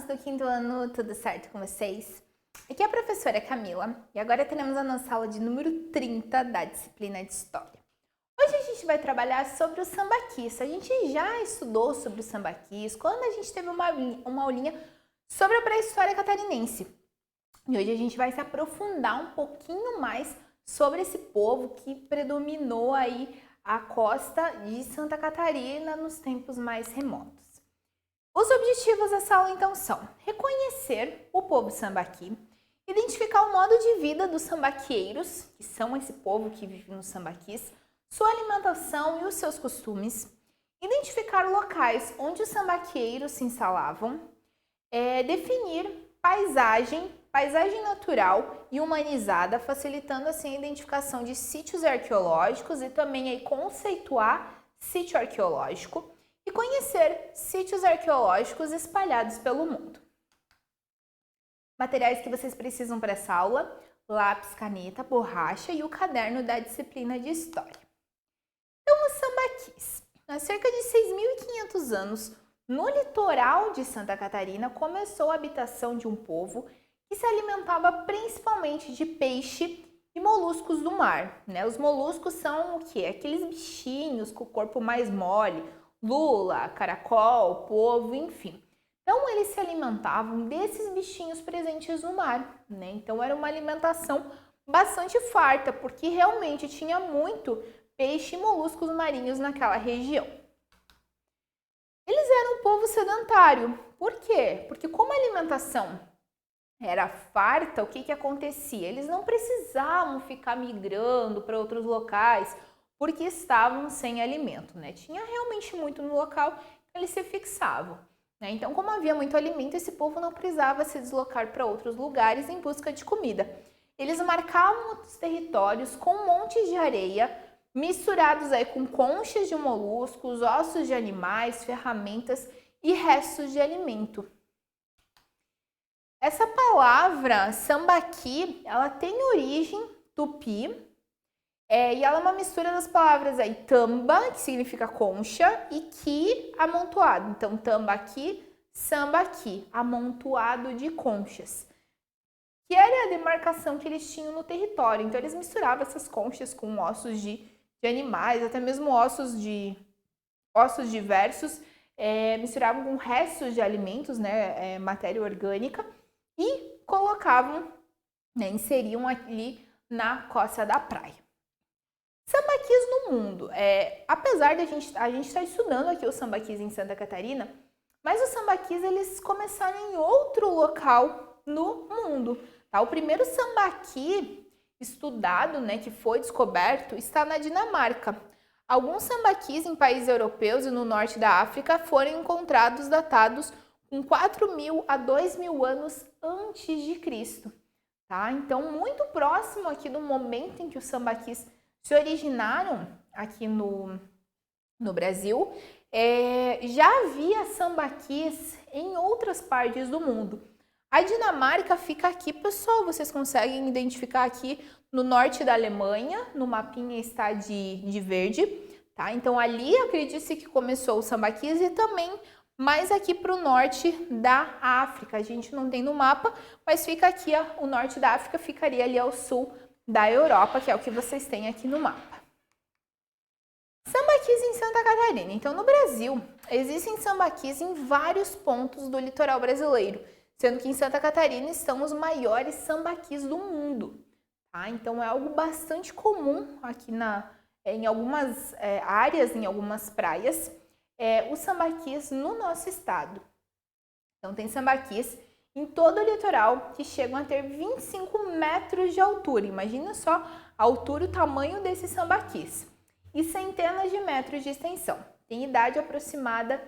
alunos do quinto ano, tudo certo com vocês? Aqui é a professora Camila e agora teremos a nossa aula de número 30 da disciplina de História. Hoje a gente vai trabalhar sobre o sambaquis. A gente já estudou sobre o sambaquis quando a gente teve uma aulinha sobre a pré-história catarinense. E hoje a gente vai se aprofundar um pouquinho mais sobre esse povo que predominou aí a costa de Santa Catarina nos tempos mais remotos. Os objetivos dessa aula, então, são reconhecer o povo sambaqui, identificar o modo de vida dos sambaqueiros, que são esse povo que vive nos sambaquis, sua alimentação e os seus costumes, identificar locais onde os sambaqueiros se instalavam, definir paisagem natural e humanizada, facilitando assim a identificação de sítios arqueológicos e também aí conceituar sítio arqueológico, e conhecer sítios arqueológicos espalhados pelo mundo. Materiais que vocês precisam para essa aula: lápis, caneta, borracha e o caderno da disciplina de História. Então, os sambaquis. Há cerca de 6.500 anos, no litoral de Santa Catarina, começou a habitação de um povo que se alimentava principalmente de peixe e moluscos do mar. Os moluscos são o quê? Aqueles bichinhos com o corpo mais mole, lula, caracol, polvo, enfim. Então, eles se alimentavam desses bichinhos presentes no mar, Então, era uma alimentação bastante farta, porque realmente tinha muito peixe e moluscos marinhos naquela região. Eles eram um povo sedentário. Por quê? Porque como a alimentação era farta, o que acontecia? Eles não precisavam ficar migrando para outros locais, porque estavam sem alimento, Tinha realmente muito no local, eles se fixavam, Então, como havia muito alimento, esse povo não precisava se deslocar para outros lugares em busca de comida. Eles marcavam os territórios com montes de areia, misturados aí com conchas de moluscos, ossos de animais, ferramentas e restos de alimento. Essa palavra sambaqui, ela tem origem tupi, e ela é uma mistura das palavras aí tamba, que significa concha, e ki, amontoado. Então, tambaqui, sambaqui, amontoado de conchas. Que era a demarcação que eles tinham no território. Então, eles misturavam essas conchas com ossos de animais, até mesmo ossos diversos, misturavam com restos de alimentos, matéria orgânica, e colocavam, inseriam ali na costa da praia. Sambaquis no mundo. Apesar de a gente estar estudando aqui os sambaquis em Santa Catarina, mas os sambaquis eles começaram em outro local no mundo. Tá? O primeiro sambaqui estudado, que foi descoberto, está na Dinamarca. Alguns sambaquis em países europeus e no norte da África foram encontrados datados com 4.000 a 2.000 anos antes de Cristo. Tá? Então, muito próximo aqui do momento em que os sambaquis se originaram aqui no Brasil, já havia sambaquis em outras partes do mundo. A Dinamarca fica aqui, pessoal, vocês conseguem identificar aqui no norte da Alemanha, no mapinha está de verde, tá? Então ali acredite-se que começou o sambaquis e também mais aqui para o norte da África. A gente não tem no mapa, mas fica aqui, o norte da África ficaria ali ao sul da Europa, que é o que vocês têm aqui no mapa. Sambaquis em Santa Catarina. Então, no Brasil, existem sambaquis em vários pontos do litoral brasileiro, sendo que em Santa Catarina estão os maiores sambaquis do mundo. Tá? Então, é algo bastante comum aqui em algumas áreas, em algumas praias, os sambaquis no nosso estado. Então, tem sambaquis em todo o litoral que chegam a ter 25 metros de altura. Imagina só a altura, o tamanho desses sambaquis. E centenas de metros de extensão. Tem idade aproximada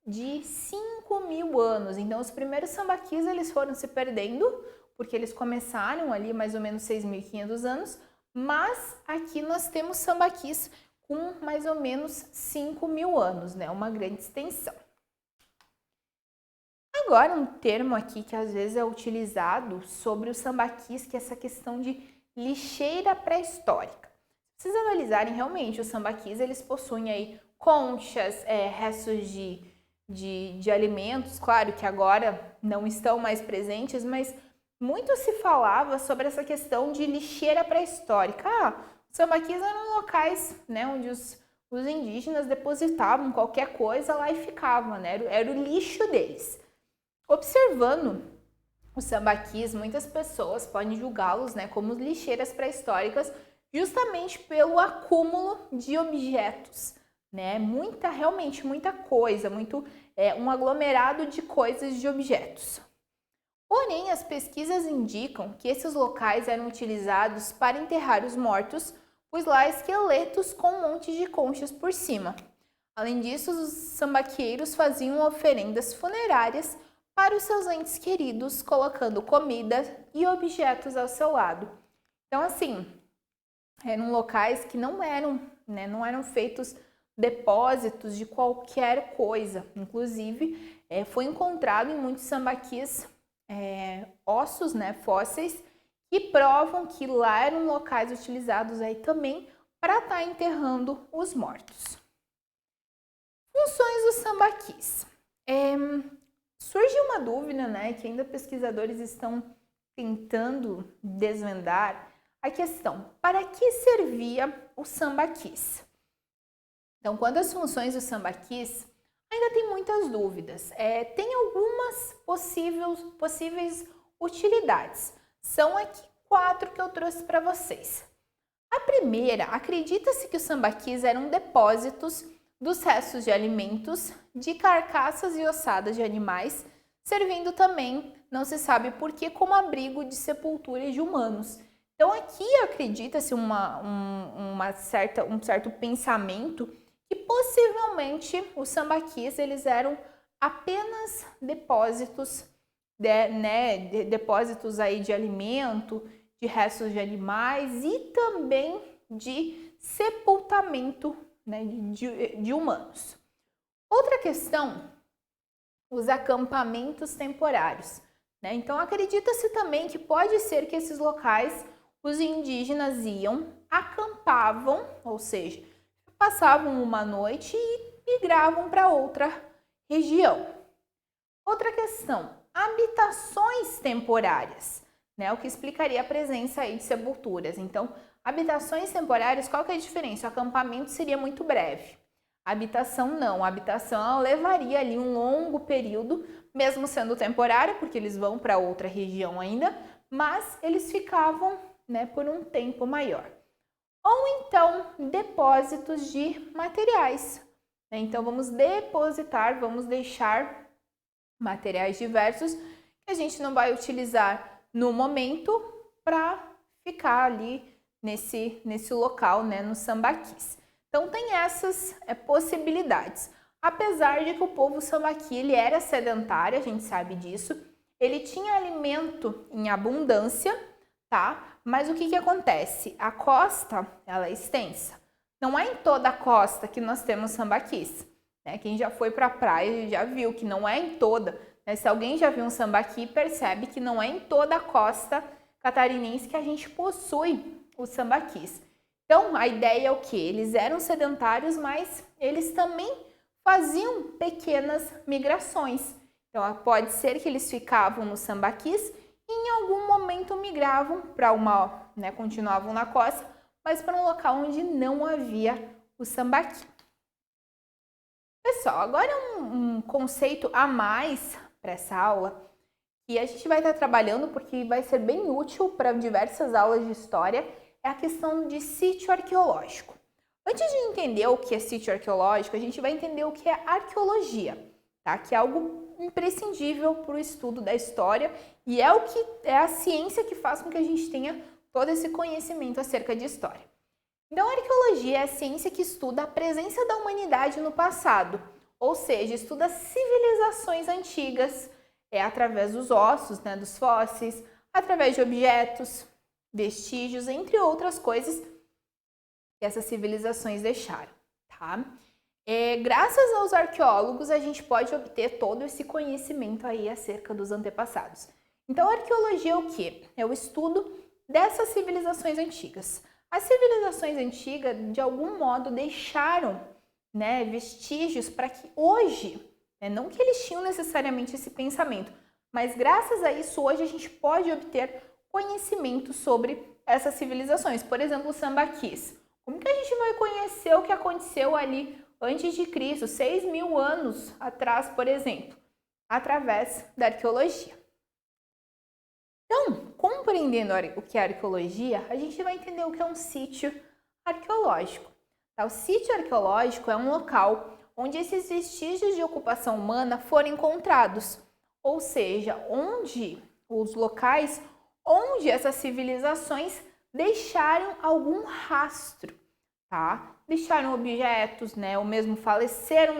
de 5.000 anos. Então, os primeiros sambaquis eles foram se perdendo, porque eles começaram ali mais ou menos 6.500 anos, mas aqui nós temos sambaquis com mais ou menos 5.000 anos, uma grande extensão. Agora, um termo aqui que às vezes é utilizado sobre os sambaquis, que é essa questão de lixeira pré-histórica. Se vocês analisarem realmente, os sambaquis eles possuem aí conchas, restos de de alimentos, claro que agora não estão mais presentes, mas muito se falava sobre essa questão de lixeira pré-histórica. Os sambaquis eram locais, né, onde os indígenas depositavam qualquer coisa lá e ficavam, né, era o lixo deles. Observando os sambaquis, muitas pessoas podem julgá-los, né, como lixeiras pré-históricas, justamente pelo acúmulo de objetos, né, realmente muita coisa, um aglomerado de coisas, de objetos. Porém, as pesquisas indicam que esses locais eram utilizados para enterrar os mortos, pois lá há esqueletos com um monte de conchas por cima. Além disso, os sambaqueiros faziam oferendas funerárias para os seus entes queridos, colocando comida e objetos ao seu lado. Então, assim, eram locais que não eram feitos depósitos de qualquer coisa. Inclusive, foi encontrado em muitos sambaquis ossos, né, fósseis, que provam que lá eram locais utilizados aí também para estar enterrando os mortos. Funções dos sambaquis. Surge uma dúvida, né, que ainda pesquisadores estão tentando desvendar a questão: para que servia o sambaquis? Então, quanto às funções dos sambaquis, ainda tem muitas dúvidas. Tem algumas possíveis utilidades. São aqui 4 que eu trouxe para vocês. A primeira, acredita-se que os sambaquis eram depósitos dos restos de alimentos, de carcaças e ossadas de animais, servindo também, não se sabe por que, como abrigo de sepultura de humanos. Então aqui acredita-se um certo pensamento que possivelmente os sambaquis eles eram apenas depósitos, depósitos aí de alimento, de restos de animais e também de sepultamento, né, de humanos. Outra questão, os acampamentos temporários, né? Então acredita-se também que pode ser que esses locais os indígenas iam, acampavam, ou seja, passavam uma noite e migravam para outra região. Outra questão, habitações temporárias, né? O que explicaria a presença aí de sepulturas. Então, habitações temporárias, qual que é a diferença? O acampamento seria muito breve. A habitação não. A habitação ela levaria ali um longo período, mesmo sendo temporária, porque eles vão para outra região ainda, mas eles ficavam, né, por um tempo maior. Ou então, depósitos de materiais. Então, vamos deixar materiais diversos que a gente não vai utilizar no momento para ficar ali nesse local, né, no sambaquis. Então, tem essas possibilidades. Apesar de que o povo sambaqui ele era sedentário, a gente sabe disso, ele tinha alimento em abundância, tá? Mas o que acontece? A costa, ela é extensa. Não é em toda a costa que nós temos sambaquis, né? Quem já foi para a praia já viu que não é em toda, né? Se alguém já viu um sambaqui, percebe que não é em toda a costa catarinense que a gente possui os sambaquis. Então, a ideia é o quê? Eles eram sedentários, mas eles também faziam pequenas migrações. Então, pode ser que eles ficavam nos sambaquis e em algum momento migravam para continuavam na costa, mas para um local onde não havia o sambaqui. Pessoal, agora um conceito a mais para essa aula, que a gente vai estar trabalhando porque vai ser bem útil para diversas aulas de história, é a questão de sítio arqueológico. Antes de entender o que é sítio arqueológico, a gente vai entender o que é arqueologia, tá? Que é algo imprescindível para o estudo da história e é a ciência que faz com que a gente tenha todo esse conhecimento acerca de história. Então, a arqueologia é a ciência que estuda a presença da humanidade no passado, ou seja, estuda civilizações antigas, através dos ossos, né, dos fósseis, através de objetos, vestígios, entre outras coisas que essas civilizações deixaram, tá? Graças aos arqueólogos, a gente pode obter todo esse conhecimento aí acerca dos antepassados. Então, a arqueologia é o quê? É o estudo dessas civilizações antigas. As civilizações antigas, de algum modo, deixaram, né, vestígios para que hoje né? Não que eles tinham necessariamente esse pensamento, mas graças a isso hoje a gente pode obter conhecimento sobre essas civilizações. Por exemplo, os sambaquis. Como que a gente vai conhecer o que aconteceu ali antes de Cristo, 6.000 anos atrás, por exemplo? Através da arqueologia. Então, compreendendo o que é arqueologia, a gente vai entender o que é um sítio arqueológico. Tá? O sítio arqueológico é um local onde esses vestígios de ocupação humana foram encontrados, ou seja, onde os locais onde essas civilizações deixaram algum rastro, tá? Deixaram objetos, né? Ou mesmo faleceram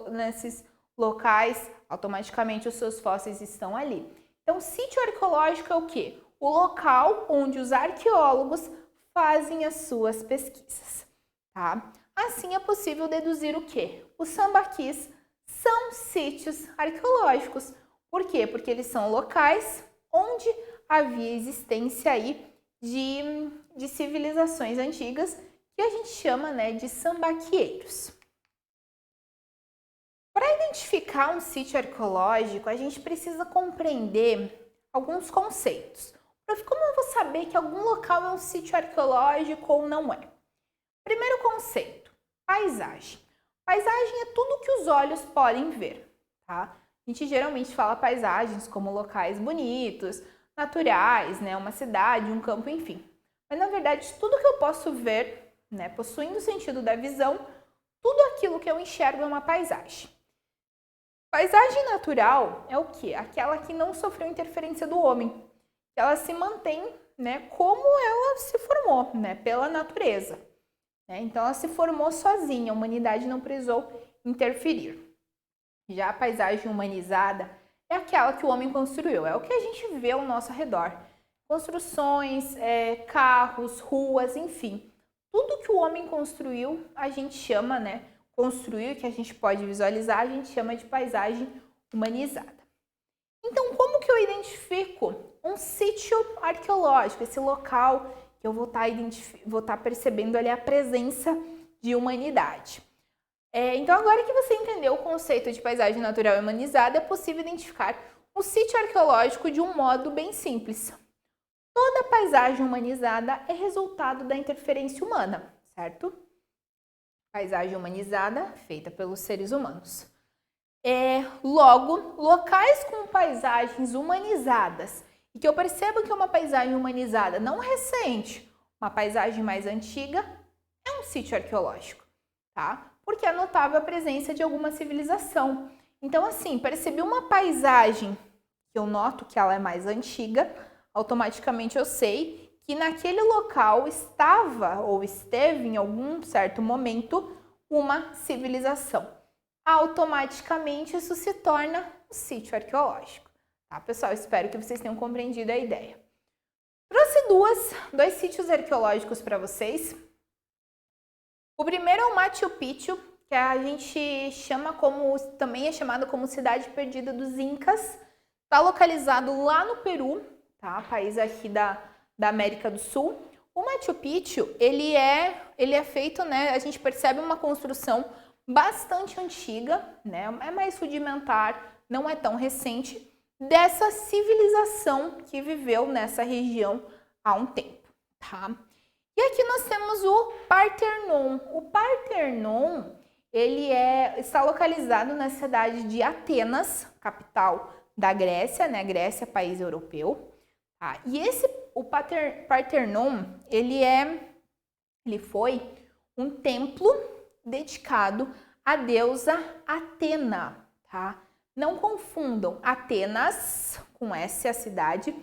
nesses locais, automaticamente os seus fósseis estão ali. Então, sítio arqueológico é o quê? O local onde os arqueólogos fazem as suas pesquisas, tá? Assim é possível deduzir o quê? Os sambaquis são sítios arqueológicos. Por quê? Porque eles são locais onde havia existência aí de civilizações antigas que a gente chama, né, de sambaquieiros. Para identificar um sítio arqueológico, a gente precisa compreender alguns conceitos. Como eu vou saber que algum local é um sítio arqueológico ou não é? Primeiro conceito, paisagem. Paisagem é tudo que os olhos podem ver, tá? A gente geralmente fala paisagens como locais bonitos, naturais, né? Uma cidade, um campo, enfim. Mas na verdade, tudo que eu posso ver, né, possuindo o sentido da visão, tudo aquilo que eu enxergo é uma paisagem. Paisagem natural é o quê? Aquela que não sofreu interferência do homem. Ela se mantém, né, como ela se formou, né, pela natureza. Então, ela se formou sozinha, a humanidade não precisou interferir. Já a paisagem humanizada é aquela que o homem construiu, é o que a gente vê ao nosso redor. Construções, carros, ruas, enfim. Tudo que o homem construiu, a gente chama, né, construiu, que a gente pode visualizar, a gente chama de paisagem humanizada. Então, como que eu identifico um sítio arqueológico, esse local que eu vou estar percebendo ali a presença de humanidade? Então, agora que você entendeu o conceito de paisagem natural e humanizada, é possível identificar um sítio arqueológico de um modo bem simples. Toda paisagem humanizada é resultado da interferência humana, certo? Paisagem humanizada feita pelos seres humanos. Logo, locais com paisagens humanizadas e que eu percebo que é uma paisagem humanizada não recente, uma paisagem mais antiga, é um sítio arqueológico, tá? Porque é notável a presença de alguma civilização. Então, assim, percebi uma paisagem que eu noto que ela é mais antiga, automaticamente eu sei que naquele local estava ou esteve em algum certo momento uma civilização. Automaticamente isso se torna um sítio arqueológico. Tá, pessoal? Espero que vocês tenham compreendido a ideia. Trouxe dois sítios arqueológicos para vocês. O primeiro é o Machu Picchu, que a gente chama também é chamado como Cidade Perdida dos Incas. Está localizado lá no Peru, tá? País aqui da América do Sul. O Machu Picchu, ele é feito, né? A gente percebe uma construção bastante antiga, né? É mais rudimentar, não é tão recente, dessa civilização que viveu nessa região há um tempo, tá? E aqui nós temos o Parthenon. O Parthenon, ele está localizado na cidade de Atenas, capital da Grécia, né? Grécia, país europeu. Tá? E o Parthenon, ele foi um templo dedicado à deusa Atena, tá? Não confundam Atenas, com S a cidade,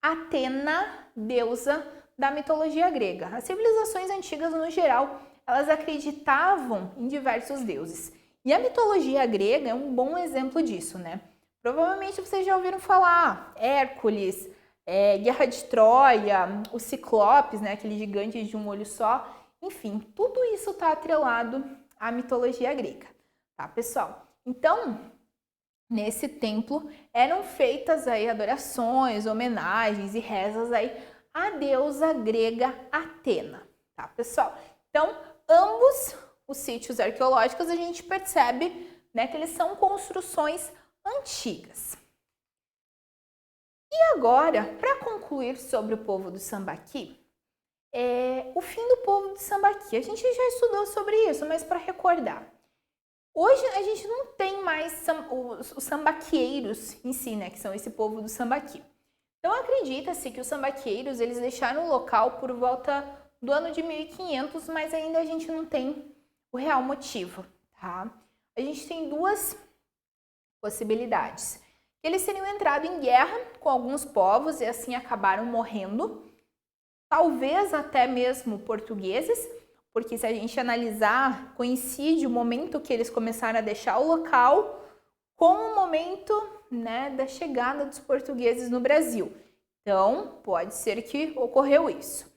Atena, deusa da mitologia grega. As civilizações antigas, no geral, elas acreditavam em diversos deuses. E a mitologia grega é um bom exemplo disso, né? Provavelmente vocês já ouviram falar Hércules, Guerra de Troia, os Ciclopes, né? Aquele gigante de um olho só. Enfim, tudo isso está atrelado à mitologia grega, tá, pessoal? Então, nesse templo eram feitas aí adorações, homenagens e rezas aí à deusa grega Atena, tá, pessoal? Então, ambos os sítios arqueológicos a gente percebe né, que eles são construções antigas. E agora, para concluir sobre o povo do Sambaqui, o fim do povo do Sambaqui. A gente já estudou sobre isso, mas para recordar. Hoje a gente não tem mais os sambaqueiros em si, né, que são esse povo do Sambaqui. Então acredita-se que os sambaqueiros eles deixaram o local por volta do ano de 1500, mas ainda a gente não tem o real motivo, tá? A gente tem duas possibilidades. Eles teriam entrado em guerra com alguns povos e assim acabaram morrendo, talvez até mesmo portugueses, porque se a gente analisar, coincide o momento que eles começaram a deixar o local com o momento, né, da chegada dos portugueses no Brasil. Então, pode ser que ocorreu isso.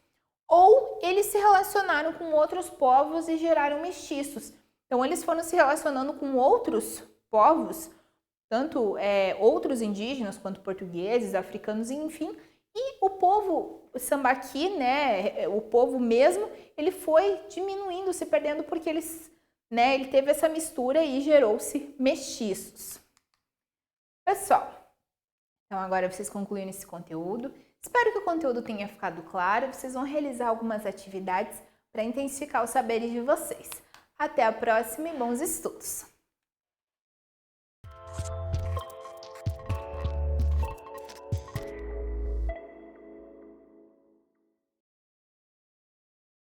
Ou eles se relacionaram com outros povos e geraram mestiços. Então, eles foram se relacionando com outros povos, tanto outros indígenas quanto portugueses, africanos, enfim. E o povo Sambaqui, né, o povo mesmo, ele foi diminuindo, se perdendo, porque ele teve essa mistura e gerou-se mestiços. Pessoal, então agora vocês concluíram esse conteúdo. Espero que o conteúdo tenha ficado claro. Vocês vão realizar algumas atividades para intensificar os saberes de vocês. Até a próxima e bons estudos!